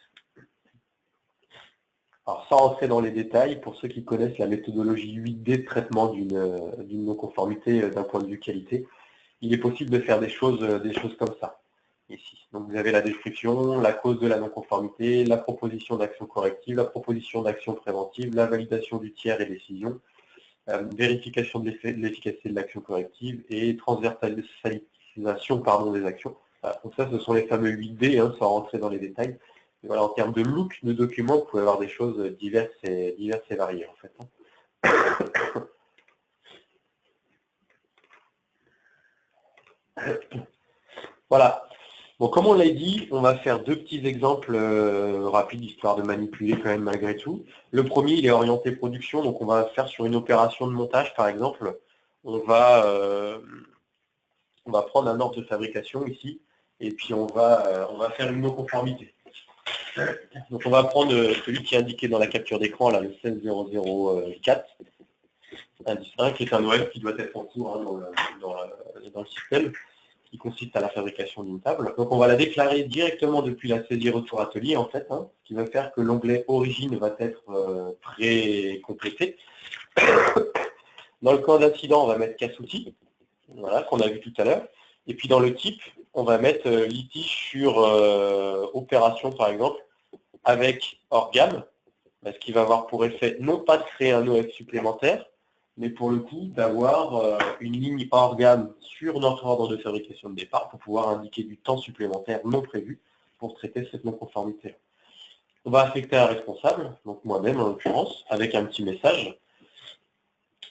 Alors, sans rentrer dans les détails, pour ceux qui connaissent la méthodologie 8D de traitement d'une non-conformité d'un point de vue qualité, il est possible de faire des choses comme ça. Ici. Donc vous avez la description, la cause de la non-conformité, la proposition d'action corrective, la proposition d'action préventive, la validation du tiers et décision, vérification de l'efficacité de l'action corrective et transversalisation des actions. Voilà. Donc ça, ce sont les fameux 8D, sans rentrer dans les détails. Et voilà, en termes de look de document, vous pouvez avoir des choses diverses et variées en fait. Voilà. Bon, comme on l'a dit, on va faire deux petits exemples rapides, histoire de manipuler quand même malgré tout. Le premier, il est orienté production, donc on va faire sur une opération de montage, par exemple. On va prendre un ordre de fabrication ici, et puis on va faire une non-conformité. Donc on va prendre celui qui est indiqué dans la capture d'écran, là, le 16004, indice 1, qui est un OS qui doit être en cours dans le système, qui consiste à la fabrication d'une table. Donc on va la déclarer directement depuis la saisie retour atelier en fait, ce qui va faire que l'onglet origine va être pré-complété. Dans le cas d'incident, on va mettre casse-outil, voilà, qu'on a vu tout à l'heure. Et puis dans le type, on va mettre litige sur opération par exemple, avec organe, ce qui va avoir pour effet non pas de créer un OS supplémentaire, mais pour le coup d'avoir une ligne hors gamme sur notre ordre de fabrication de départ pour pouvoir indiquer du temps supplémentaire non prévu pour traiter cette non-conformité. On va affecter un responsable, donc moi-même en l'occurrence, avec un petit message.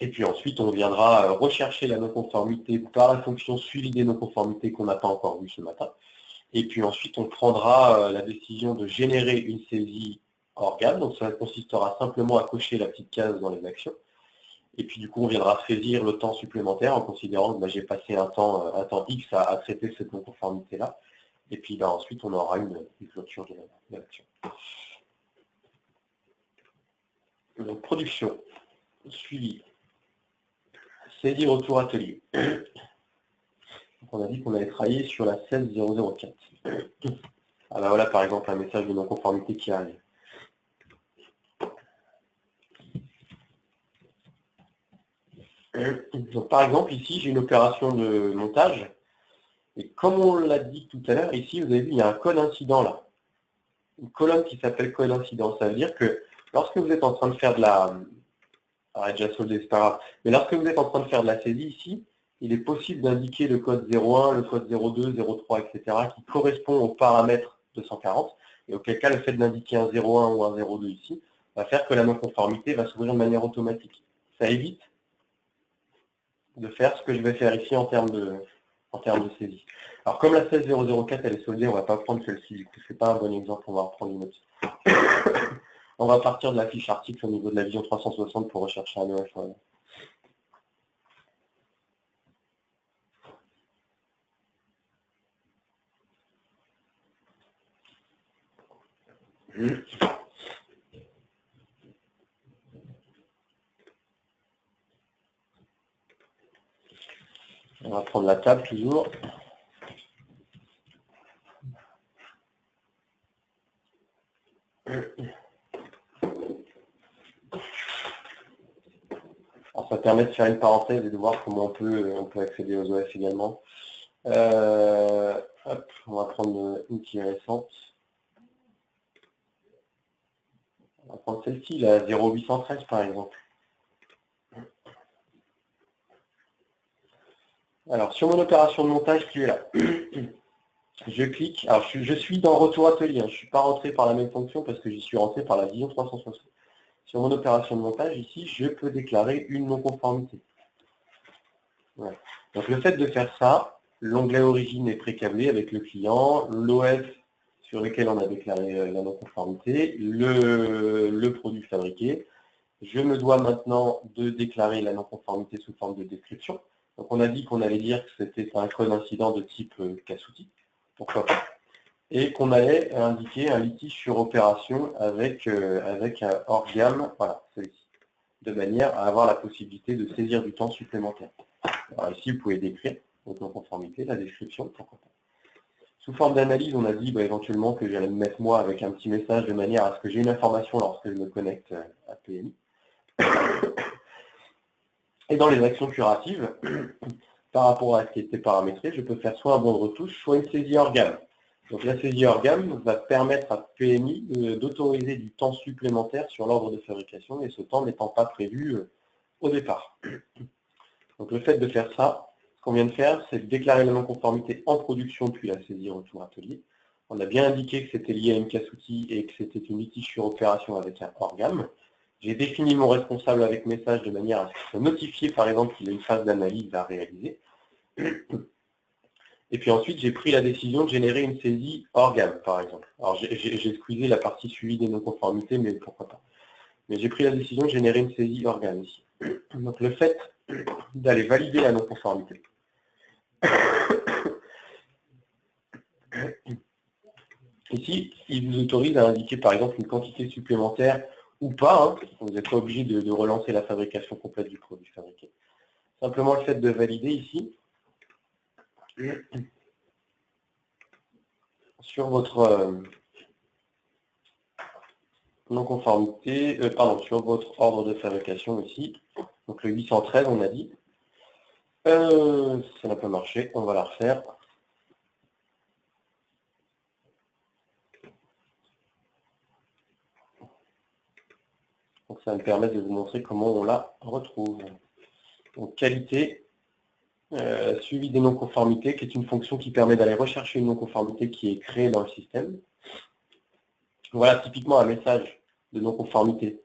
Et puis ensuite, on viendra rechercher la non-conformité par la fonction suivi des non-conformités qu'on n'a pas encore vue ce matin. Et puis ensuite, on prendra la décision de générer une saisie hors gamme. Donc ça consistera simplement à cocher la petite case dans les actions. Et puis du coup, on viendra saisir le temps supplémentaire en considérant que j'ai passé un temps X à traiter cette non-conformité-là. Et puis ensuite, on aura une clôture de l'action. Donc production, suivi, saisie retour atelier. Donc, on a dit qu'on allait travailler sur la 16004. Alors voilà par exemple un message de non-conformité qui arrive. Donc, par exemple, ici, j'ai une opération de montage. Et comme on l'a dit tout à l'heure, ici, vous avez vu, il y a un code incident là. une colonne qui s'appelle code incident. Ça veut dire que lorsque vous êtes en train de faire de la... Alors, déjà soldé, c'est pas grave. Mais lorsque vous êtes en train de faire de la saisie ici, il est possible d'indiquer le code 01, le code 02, 03, etc. qui correspond au paramètre 240. Et auquel cas, le fait d'indiquer un 01 ou un 02 ici va faire que la non-conformité va s'ouvrir de manière automatique. Ça évite de faire ce que je vais faire ici en termes de saisie. Alors, comme la 16004, elle est soldée, on ne va pas prendre celle-ci. Du coup, ce n'est pas un bon exemple, on va reprendre une autre. On va partir de la fiche article au niveau de la vision 360 pour rechercher un EF. Voilà. On va prendre la table toujours. Alors, ça permet de faire une parenthèse et de voir comment on peut accéder aux OS également. Hop, on va prendre une qui est récente. On va prendre celle-ci, la 0813 par exemple. Alors, sur mon opération de montage qui est là, je clique. Alors, je suis dans Retour Atelier. Hein, je ne suis pas rentré par la même fonction parce que j'y suis rentré par la vision 360. Sur mon opération de montage, ici, je peux déclarer une non-conformité. Voilà. Donc, le fait de faire ça, l'onglet origine est pré-câblé avec le client, l'OS sur lequel on a déclaré la non-conformité, le produit fabriqué. Je me dois maintenant de déclarer la non-conformité sous forme de description. Donc, on a dit qu'on allait dire que c'était un code incident de type CASouti. Pourquoi pas. Et qu'on allait indiquer un litige sur opération avec un ORGAM, voilà, celui-ci, de manière à avoir la possibilité de saisir du temps supplémentaire. Alors ici, vous pouvez décrire votre non-conformité, la description, pourquoi pas. Sous forme d'analyse, on a dit éventuellement que j'allais me mettre moi avec un petit message de manière à ce que j'ai une information lorsque je me connecte à PMI. Et dans les actions curatives, par rapport à ce qui était paramétré, je peux faire soit un bon de retouche, soit une saisie ORGAM. Donc la saisie ORGAM va permettre à PMI d'autoriser du temps supplémentaire sur l'ordre de fabrication, et ce temps n'étant pas prévu au départ. Donc le fait de faire ça, ce qu'on vient de faire, c'est de déclarer la non-conformité en production puis la saisie retour atelier. On a bien indiqué que c'était lié à une CASouti et que c'était une litige sur opération avec un ORGAM. J'ai défini mon responsable avec message de manière à ce qu'il soit notifié, par exemple, qu'il a une phase d'analyse à réaliser. Et puis ensuite, j'ai pris la décision de générer une saisie ORGAM, par exemple. Alors, j'ai squeezé la partie suivie des non-conformités, mais pourquoi pas. Mais j'ai pris la décision de générer une saisie ORGAM ici. Donc, le fait d'aller valider la non-conformité. Ici, il vous autorise à indiquer, par exemple, une quantité supplémentaire ou pas. Hein. Vous n'êtes pas obligé de relancer la fabrication complète du produit fabriqué. Simplement, le fait de valider ici, sur votre non-conformité, sur votre ordre de fabrication ici, donc le 813, on a dit, ça n'a pas marché, on va la refaire. Donc ça va me permettre de vous montrer comment on la retrouve. Donc qualité, suivi des non-conformités, qui est une fonction qui permet d'aller rechercher une non-conformité qui est créée dans le système. Voilà typiquement un message de non-conformité.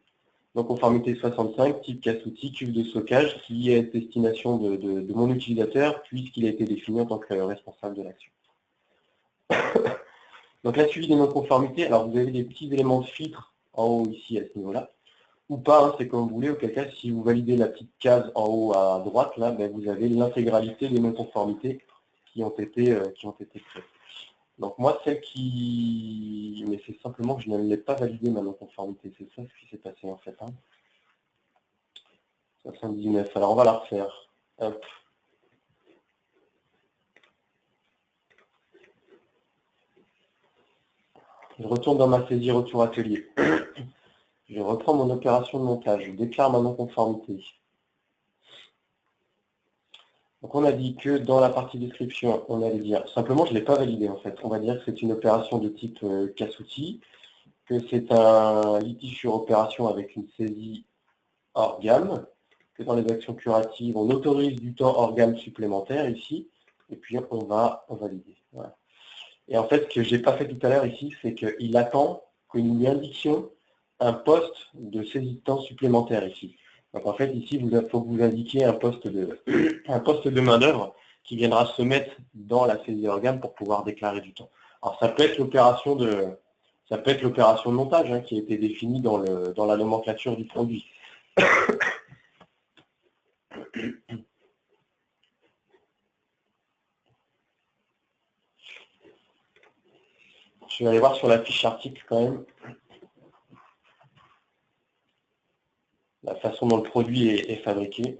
Non-conformité 65, type CASouti, cuve de stockage, qui est destination de mon utilisateur, puisqu'il a été défini en tant que responsable de l'action. Donc la suivi des non-conformités, alors vous avez des petits éléments de filtre en haut ici à ce niveau-là, ou pas, hein, c'est comme vous voulez, auquel cas si vous validez la petite case en haut à droite, là, vous avez l'intégralité des non-conformités qui ont été créées. Donc moi, celle qui... Mais c'est simplement que je ne l'ai pas validé ma non-conformité, c'est ça ce qui s'est passé en fait. Hein. 79, alors on va la refaire. Hop. Je retourne dans ma saisie retour atelier. Je reprends mon opération de montage, je déclare ma non-conformité. Donc on a dit que dans la partie description, on allait dire, simplement je ne l'ai pas validé en fait, on va dire que c'est une opération de type CASouti, que c'est un litige sur opération avec une saisie hors gamme, que dans les actions curatives, on autorise du temps hors gamme supplémentaire ici, et puis on va valider. Voilà. Et en fait, ce que je n'ai pas fait tout à l'heure ici, c'est qu'il attend que nous lui indiquions un poste de saisie de temps supplémentaire ici. Donc en fait, ici, il faut que vous indiquiez un poste de main-d'œuvre qui viendra se mettre dans la saisie hors gamme pour pouvoir déclarer du temps. Alors ça peut être l'opération de montage qui a été définie dans la nomenclature du produit. Je vais aller voir sur la fiche article quand même la façon dont le produit est fabriqué.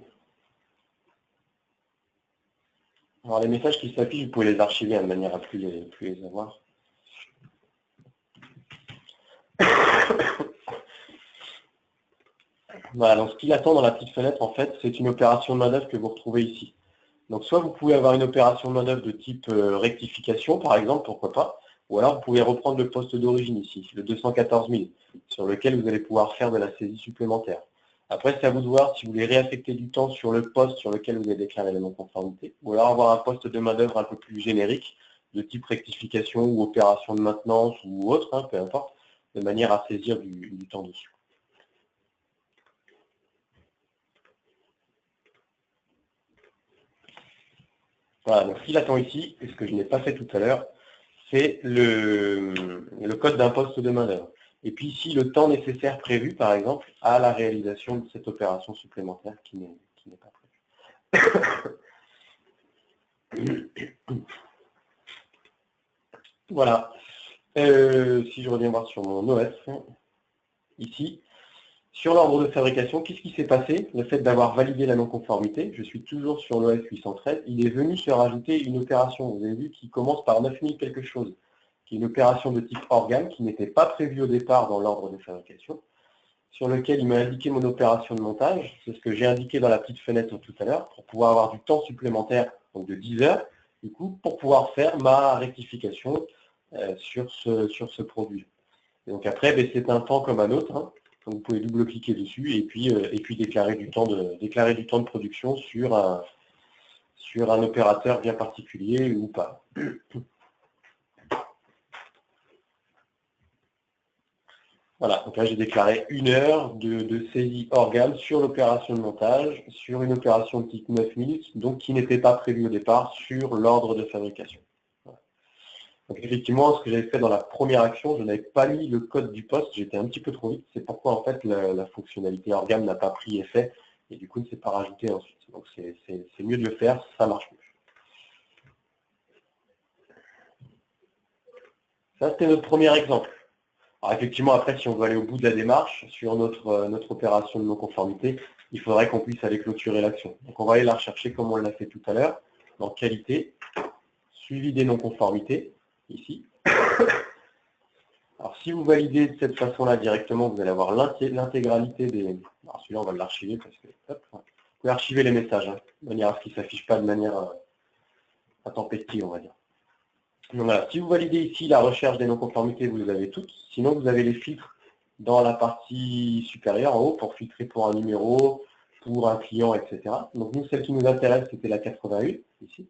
Alors les messages qui s'affichent, vous pouvez les archiver de manière à plus les avoir. Voilà, donc ce qu'il attend dans la petite fenêtre, en fait, c'est une opération de main-d'œuvre que vous retrouvez ici. Donc soit vous pouvez avoir une opération de main-d'œuvre de type rectification, par exemple, pourquoi pas, ou alors vous pouvez reprendre le poste d'origine ici, le 214 000, sur lequel vous allez pouvoir faire de la saisie supplémentaire. Après, c'est à vous de voir si vous voulez réaffecter du temps sur le poste sur lequel vous avez déclaré la non-conformité, ou alors avoir un poste de main-d'œuvre un peu plus générique, de type rectification ou opération de maintenance ou autre, peu importe, de manière à saisir du temps dessus. Voilà, donc ce qu'il attend ici, et ce que je n'ai pas fait tout à l'heure, c'est le code d'un poste de main-d'œuvre. Et puis ici, le temps nécessaire prévu, par exemple, à la réalisation de cette opération supplémentaire qui n'est pas prévue. Voilà. Si je reviens voir sur mon OS, ici, sur l'ordre de fabrication, qu'est-ce qui s'est passé? Le fait d'avoir validé la non-conformité, je suis toujours sur l'OS 813, il est venu se rajouter une opération, vous avez vu, qui commence par 9000 quelque chose, qui est une opération de type organe, qui n'était pas prévue au départ dans l'ordre de fabrication, sur lequel il m'a indiqué mon opération de montage, c'est ce que j'ai indiqué dans la petite fenêtre tout à l'heure, pour pouvoir avoir du temps supplémentaire, donc de 10 heures, du coup, pour pouvoir faire ma rectification sur ce produit. Et donc après, c'est un temps comme un autre, donc vous pouvez double-cliquer dessus et puis déclarer du temps de production sur un opérateur bien particulier ou pas. Voilà, donc là j'ai déclaré 1 heure de saisie hors gamme sur l'opération de montage, sur une opération de type 9 minutes, donc qui n'était pas prévue au départ sur l'ordre de fabrication. Voilà. Donc effectivement, ce que j'avais fait dans la première action, je n'avais pas mis le code du poste, j'étais un petit peu trop vite, c'est pourquoi en fait la fonctionnalité hors gamme n'a pas pris effet, et du coup ne s'est pas rajouté ensuite. Donc c'est mieux de le faire, ça marche mieux. Ça c'était notre premier exemple. Alors effectivement, après, si on veut aller au bout de la démarche, sur notre opération de non-conformité, il faudrait qu'on puisse aller clôturer l'action. Donc on va aller la rechercher comme on l'a fait tout à l'heure, dans qualité, suivi des non-conformités, ici. Alors si vous validez de cette façon-là directement, vous allez avoir l'intégralité des... Alors celui-là, on va l'archiver parce que... Hop, vous pouvez archiver les messages, de manière à ce qu'ils ne s'affichent pas de manière intempestive, on va dire. Donc voilà, si vous validez ici la recherche des non-conformités, vous les avez toutes. Sinon, vous avez les filtres dans la partie supérieure, en haut, pour filtrer pour un numéro, pour un client, etc. Donc nous, celle qui nous intéresse, c'était la 88, ici.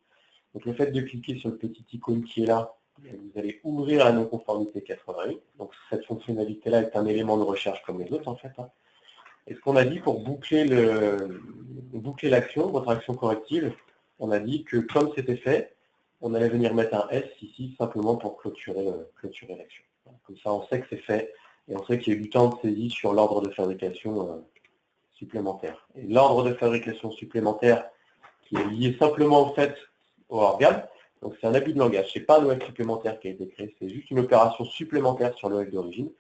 Donc le fait de cliquer sur le petit icône qui est là, vous allez ouvrir la non-conformité 88. Donc cette fonctionnalité-là est un élément de recherche comme les autres, en fait. Et ce qu'on a dit pour boucler l'action, votre action corrective, on a dit que comme c'était fait, on allait venir mettre un S ici, simplement pour clôturer l'action. Comme ça, on sait que c'est fait, et on sait qu'il y a eu du temps de saisie sur l'ordre de fabrication supplémentaire. Et l'ordre de fabrication supplémentaire, qui est lié simplement au fait au organe, donc c'est un abus de langage. Ce n'est pas un OF supplémentaire qui a été créé, c'est juste une opération supplémentaire sur l'OF d'origine.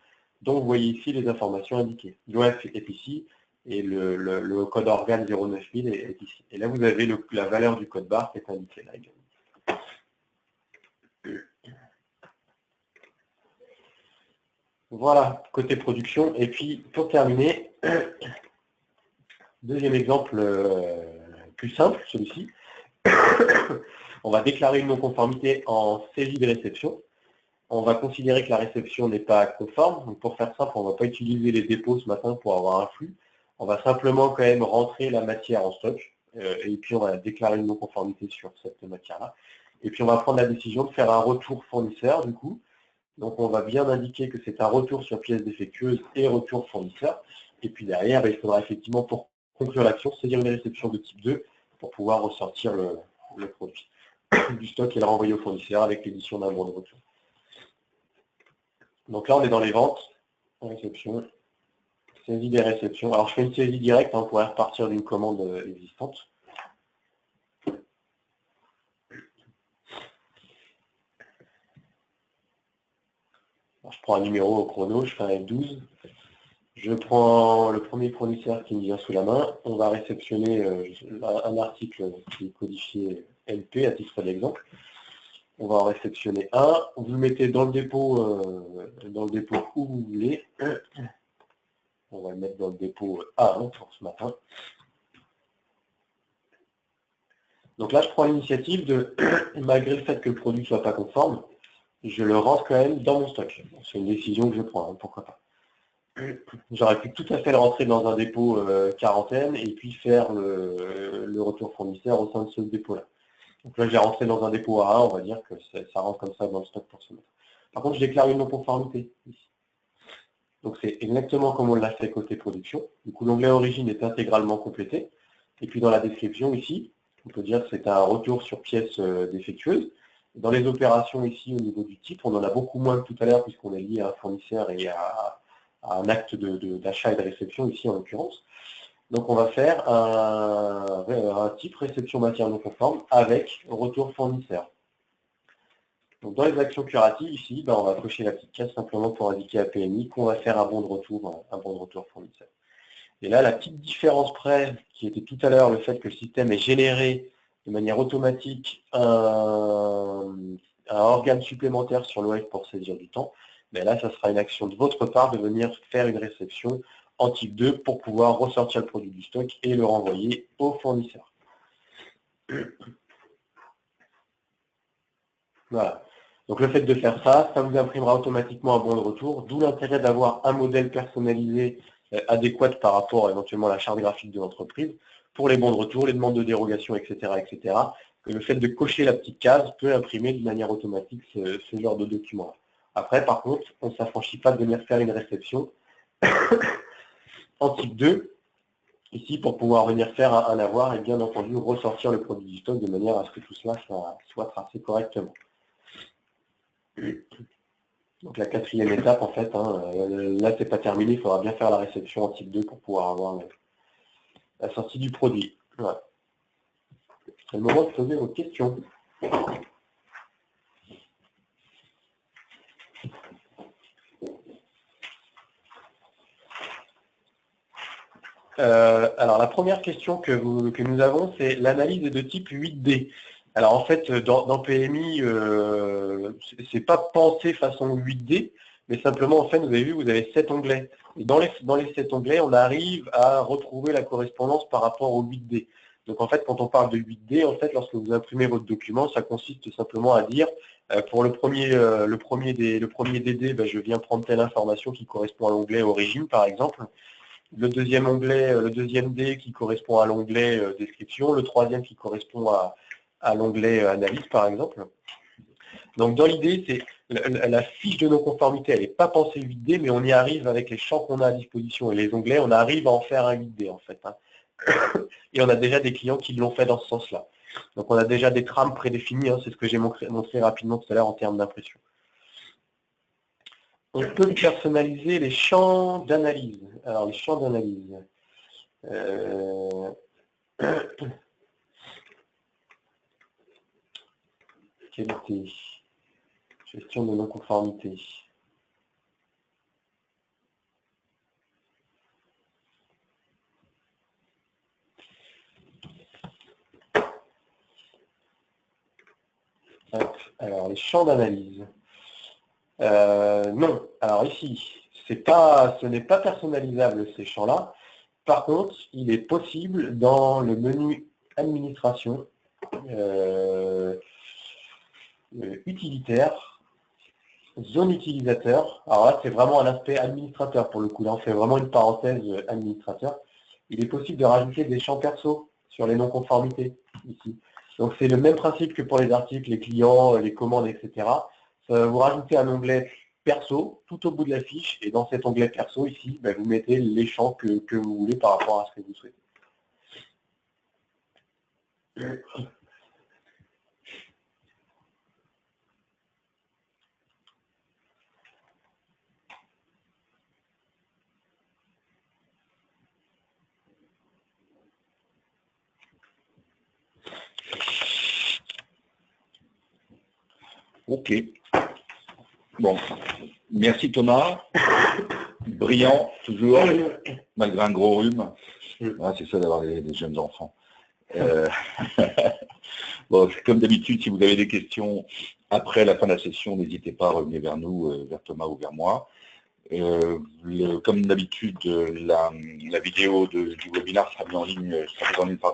Donc vous voyez ici les informations indiquées. L'OF est ici, et le code organe 09000 est ici. Et là, vous avez la valeur du code barre qui est indiquée là également. Voilà, côté production. Et puis, pour terminer, deuxième exemple plus simple, celui-ci. On va déclarer une non-conformité en saisie de réception. on va considérer que la réception n'est pas conforme. Donc pour faire simple, on ne va pas utiliser les dépôts ce matin pour avoir un flux. On va simplement quand même rentrer la matière en stock, et puis on va déclarer une non-conformité sur cette matière-là. Et puis on va prendre la décision de faire un retour fournisseur du coup. Donc on va bien indiquer que c'est un retour sur pièce défectueuse et retour fournisseur. Et puis derrière, il faudra effectivement pour conclure l'action, saisir une réception de type 2 pour pouvoir ressortir le produit du stock et le renvoyer au fournisseur avec l'édition d'un bon de retour. Donc là, on est dans les ventes, réception, saisie des réceptions. Alors je fais une saisie directe, on pourrait repartir d'une commande existante. Alors, je prends un numéro au chrono, je fais un F12. Je prends le premier fournisseur qui me vient sous la main. On va réceptionner un article qui est codifié LP à titre d'exemple. On va en réceptionner un. Vous le mettez dans le dépôt où vous voulez. On va le mettre dans le dépôt A1 pour ce matin. Donc là, je prends l'initiative de, malgré le fait que le produit ne soit pas conforme, je le rentre quand même dans mon stock. C'est une décision que je prends, hein, pourquoi pas. J'aurais pu tout à fait le rentrer dans un dépôt quarantaine et puis faire le retour fournisseur au sein de ce dépôt-là. Donc là, j'ai rentré dans un dépôt A1, on va dire que ça rentre comme ça dans le stock pour ce matin. Par contre, je déclare une non-conformité ici. Donc c'est exactement comme on l'a fait côté production. Du coup, l'onglet origine est intégralement complété. Et puis dans la description ici, on peut dire que c'est un retour sur pièce défectueuse. Dans les opérations ici, au niveau du type, on en a beaucoup moins que tout à l'heure puisqu'on est lié à un fournisseur et à un acte d'achat et de réception ici en l'occurrence. Donc on va faire un type réception matière non conforme avec retour fournisseur. Donc dans les actions curatives ici, on va cocher la petite case simplement pour indiquer à PMI qu'on va faire un bon de retour fournisseur. Et là, la petite différence près, qui était tout à l'heure le fait que le système ait généré de manière automatique un organe supplémentaire sur l'OF pour saisir du temps, mais là, ça sera une action de votre part de venir faire une réception en type 2 pour pouvoir ressortir le produit du stock et le renvoyer au fournisseur. Voilà. Donc le fait de faire ça, ça vous imprimera automatiquement un bon de retour, d'où l'intérêt d'avoir un modèle personnalisé adéquat par rapport éventuellement à la charte graphique de l'entreprise pour les bons de retour, les demandes de dérogation, etc., etc. Que le fait de cocher la petite case peut imprimer de manière automatique ce genre de document. Après, par contre, on ne s'affranchit pas de venir faire une réception en type 2, ici pour pouvoir venir faire un avoir et bien entendu ressortir le produit du stock de manière à ce que tout cela soit tracé correctement. Donc la quatrième étape, en fait, là c'est pas terminé, il faudra bien faire la réception en type 2 pour pouvoir avoir la sortie du produit. Voilà. C'est le moment de poser vos questions. Alors la première question que nous avons, c'est l'analyse de type 8D. Alors en fait, dans PMI, c'est pas pensé façon 8D, mais simplement en fait, vous avez vu, vous avez 7 onglets. Et dans les 7 onglets, on arrive à retrouver la correspondance par rapport au 8D. Donc en fait, quand on parle de 8D, en fait, lorsque vous imprimez votre document, ça consiste simplement à dire pour le premier DD, je viens prendre telle information qui correspond à l'onglet origine, par exemple. Le deuxième onglet, le deuxième D qui correspond à l'onglet description, le troisième qui correspond à l'onglet analyse, par exemple. Donc dans l'idée, c'est la fiche de non-conformité, elle n'est pas pensée 8D, mais on y arrive avec les champs qu'on a à disposition et les onglets, on arrive à en faire un 8D en fait. Et on a déjà des clients qui l'ont fait dans ce sens-là. Donc on a déjà des trames prédéfinies, c'est ce que j'ai montré rapidement tout à l'heure en termes d'impression. On peut personnaliser les champs d'analyse. Alors les champs d'analyse. Qualité. Gestion de non-conformité. Alors les champs d'analyse. Non. Alors ici, ce n'est pas personnalisable ces champs-là. Par contre, il est possible dans le menu administration utilitaire Zone utilisateur, alors là c'est vraiment un aspect administrateur pour le coup, là on fait vraiment une parenthèse administrateur. Il est possible de rajouter des champs perso sur les non-conformités ici. Donc c'est le même principe que pour les articles, les clients, les commandes, etc. Ça va vous rajouter un onglet perso tout au bout de la fiche et dans cet onglet perso ici, ben, vous mettez les champs que vous voulez par rapport à ce que vous souhaitez. Ok. Bon. Merci Thomas. Brillant, toujours, malgré un gros rhume. Ah, c'est ça d'avoir des jeunes enfants. Bon, comme d'habitude, si vous avez des questions après la fin de la session, n'hésitez pas à revenir vers nous, vers Thomas ou vers moi. Comme d'habitude, la vidéo du webinaire sera mise en ligne,